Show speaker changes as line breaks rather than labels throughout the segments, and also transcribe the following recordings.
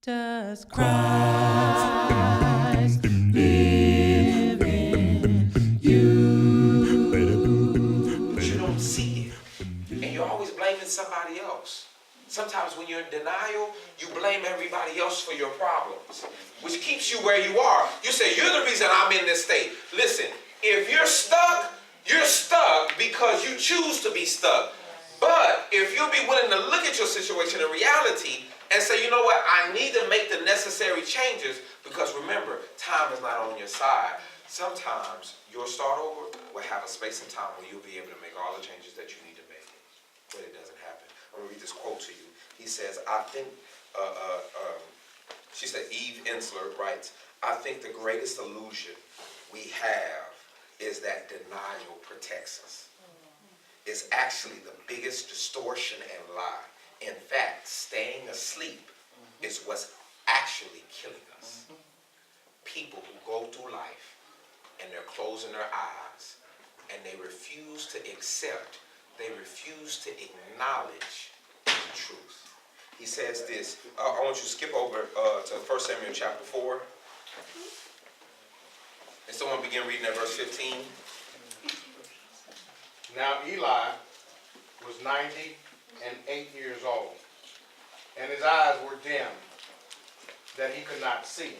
Does Christ live in you?
But you don't see it. And you're always blaming somebody else. Sometimes when you're in denial, you blame everybody else for your problems, which keeps you where you are. You say, you're the reason I'm in this state. Listen, if you're stuck because you choose to be stuck. But if you'll be willing to look at your situation in reality and say, you know what, I need to make the necessary changes, because remember, time is not on your side. Sometimes your start over will have a space and time where you'll be able to make all the changes that you need to make. But it doesn't happen. I'm going to read this quote to you. He says, she said, Eve Ensler writes, I think the greatest illusion we have is that denial protects us. It's actually the biggest distortion and lie. In fact, staying asleep is what's actually killing us. People who go through life and they're closing their eyes and they refuse to accept, they refuse to acknowledge the truth. He says this, I want you to skip over to 1 Samuel chapter 4. And someone begin reading at verse 15.
Now Eli was 98 years old, and his eyes were dim, that he could not see.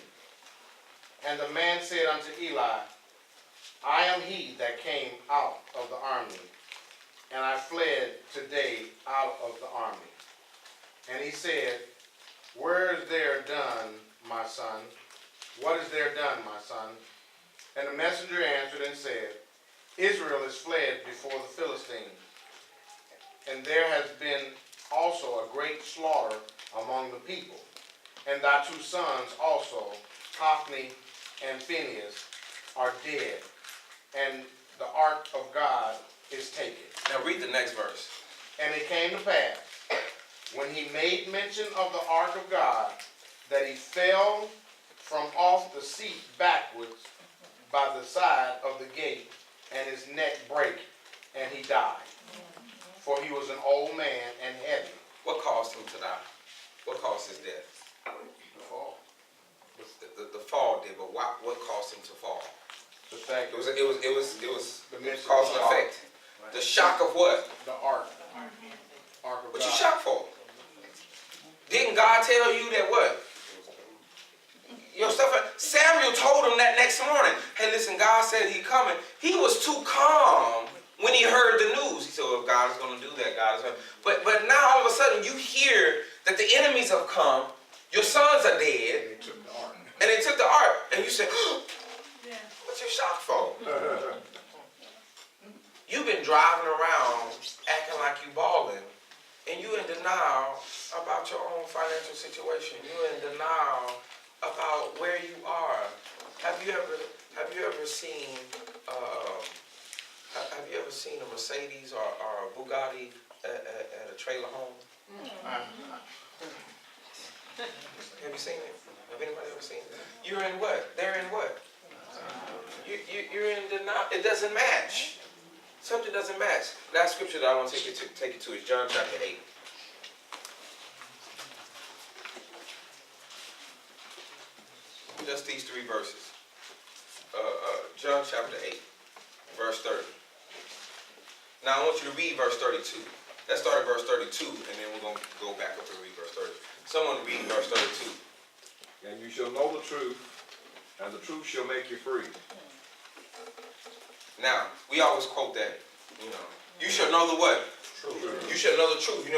And the man said unto Eli, I am he that came out of the army, and I fled today out of the army. And he said, Where is there done, my son? What is there done, my son? And the messenger answered and said, Israel is fled before the Philistines, and there has been also a great slaughter among the people. And thy two sons also, Hophni and Phinehas, are dead, and the ark of God is taken.
Now read the next verse.
And it came to pass, when he made mention of the ark of God, that he fell from off the seat backwards by the side of the gate, and his neck brake, and he died. For he was an old man and heavy.
What caused him to die? What caused his death?
The fall.
The fall did, but what caused him to fall?
The fact
It was
the mention
cause
of
and
the ark.
effect. The shock of what?
The ark. Ark of
What
God.
you shocked for? Didn't God tell you that what? Your stuff. Samuel told him that next morning. Hey, listen, God said he coming. He was too calm when he heard the news. He said, well, God is going to do that. God is going to. But now all of a sudden you hear that the enemies have come. Your sons are dead. And they took the ark. And you say, oh, what you shocked for? You've been driving around acting like you balling. And you in denial about your own financial situation. You in denial about where you are. Have you ever seen a Mercedes or a Bugatti at a trailer home? Have you seen it? Have anybody ever seen it? You're in what? They're in what? You're in denial. It doesn't match. Something doesn't match. Last scripture that I want to take you to is John chapter 8. Just these three verses. John chapter 8, verse 30. Now I want you to read verse 32. Let's start at verse 32, and then we're going to go back up and read verse 30. Someone read verse 32.
And you shall know the truth, and the truth shall make you free.
Now, we always quote that, you shall know the what? Truth. You shall know the truth,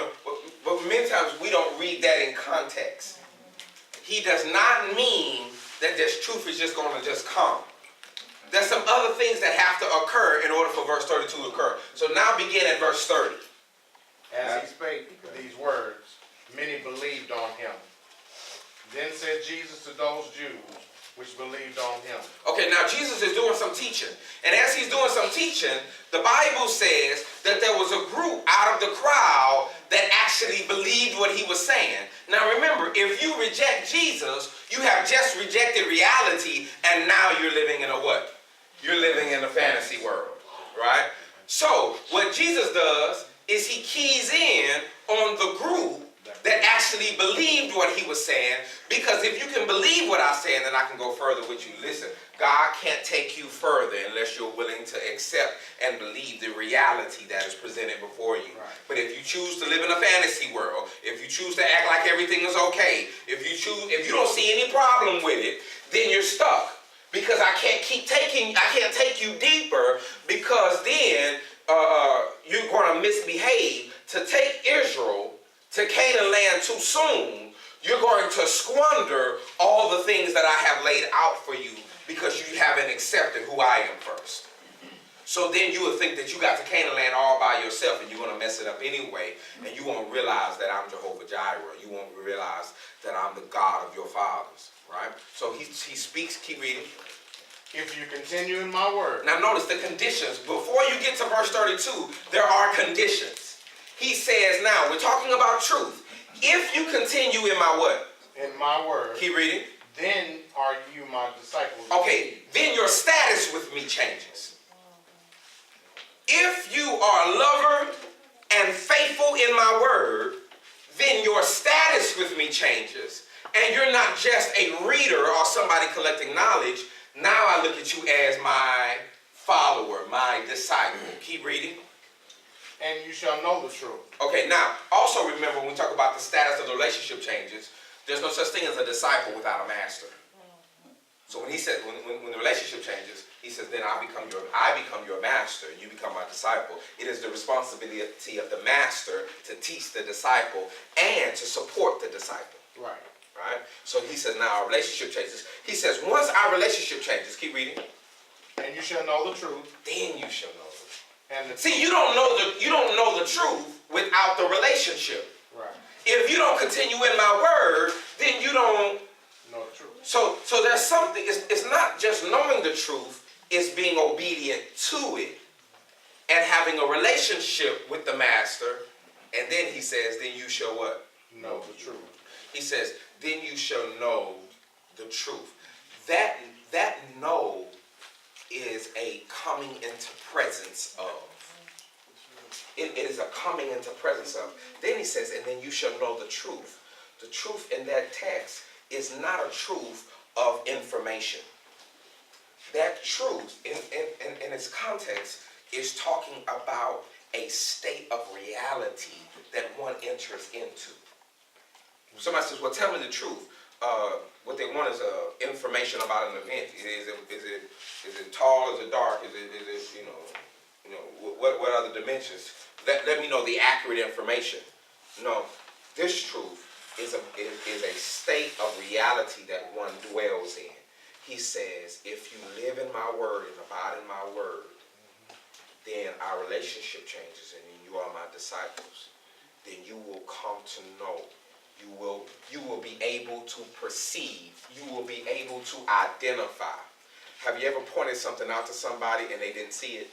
But many times we don't read that in context. He does not mean that this truth is just going to just come. There's some other things that have to occur in order for verse 32 to occur. So now begin at verse 30.
As he spake these words, many believed on him. Then said Jesus to those Jews which believed on him.
Okay, now Jesus is doing some teaching. And as he's doing some teaching, the Bible says that there was a group out of the crowd that actually believed what he was saying. Now remember, if you reject Jesus, you have just rejected reality, and now you're living in a what? You're living in a fantasy world, right? So what Jesus does is he keys in on the group that actually believed what he was saying, because if you can believe what I'm saying, then I can go further with you. Listen, God can't take you further unless you're willing to accept and believe the reality that is presented before you.
Right.
But if you choose to live in a fantasy world, if you choose to act like everything is okay, if you don't see any problem with it, then you're stuck. Because I can't take you deeper, because then you're going to misbehave. To take Israel to Canaan land too soon, you're going to squander all the things that I have laid out for you, because you haven't accepted who I am first. So then you would think that you got to Canaan land all by yourself, and you're going to mess it up anyway, and you won't realize that I'm Jehovah Jireh. You won't realize that I'm the God of your fathers, right? So he speaks, keep reading.
If you continue in my word.
Now notice the conditions. Before you get to verse 32, there are conditions. He says, now, we're talking about truth. If you continue in my what?
In my word.
Keep reading.
Then are you my disciples.
Okay, then your status with me changes. If you are a lover and faithful in my word, then your status with me changes. And you're not just a reader or somebody collecting knowledge. Now I look at you as my follower, my disciple. Keep reading.
And you shall know the truth.
Okay, now, also remember when we talk about the status of the relationship changes, there's no such thing as a disciple without a master. So when he said, when the relationship changes, he says, then I become your master, and you become my disciple. It is the responsibility of the master to teach the disciple and to support the disciple.
Right.
Right? So he says, now our relationship changes. He says, once our relationship changes, keep reading.
And you shall know the truth.
Then you shall know the truth.
And
See, you don't know the truth without the relationship.
Right.
If you don't continue in my word, then you don't
know the truth.
So there's something, it's not just knowing the truth, it's being obedient to it and having a relationship with the master. And then he says, then you shall what?
Know the truth.
He says, then you shall know the truth. That know is a coming into presence of. It is a coming into presence of. Then he says, and then you shall know the truth. The truth in that text is not a truth of information. That truth in its context is talking about a state of reality that one enters into. Somebody says, well, tell me the truth. What they want is information about an event. Is it tall? Is it dark? Is it what are the dimensions? Let me know the accurate information. No, this truth is a state of reality that one dwells in. He says, if you live in my word and abide in my word, then our relationship changes, and then you are my disciples. Then you will come to know. You will be able to perceive. You will be able to identify. Have you ever pointed something out to somebody and they didn't see it?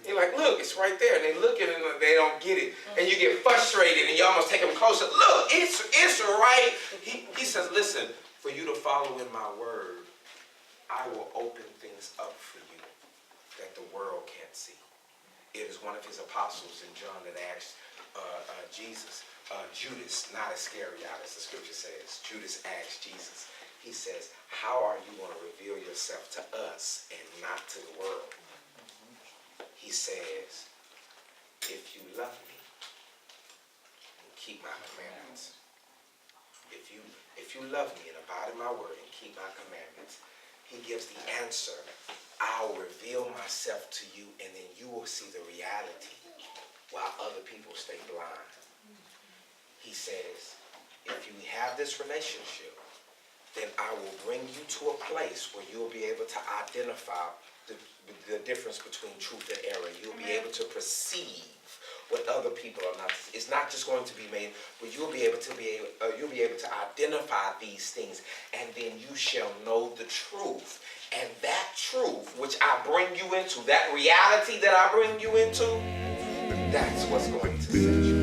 You're like, look, it's right there. And they look at it and they don't get it. And you get frustrated and you almost take them closer. Look, it's right. He says, listen, for you to follow in my word, I will open things up for you that the world can't see. It is one of his apostles in John that asked Jesus, Judas, not Iscariot, as the scripture says. Judas asked Jesus. He says, how are you going to reveal yourself to us and not to the world? He says, if you love me, and keep my commandments. If you love me and abide in my word and keep my commandments, he gives the answer. I'll reveal myself to you, and then you will see the reality while other people stay blind. He says, if you have this relationship, then I will bring you to a place where you'll be able to identify the difference between truth and error. You'll be able to perceive what other people are not. It's not just going to be made, but you'll be able to identify these things, and then you shall know the truth. And that truth, which I bring you into, that reality that I bring you into, that's what's going to set you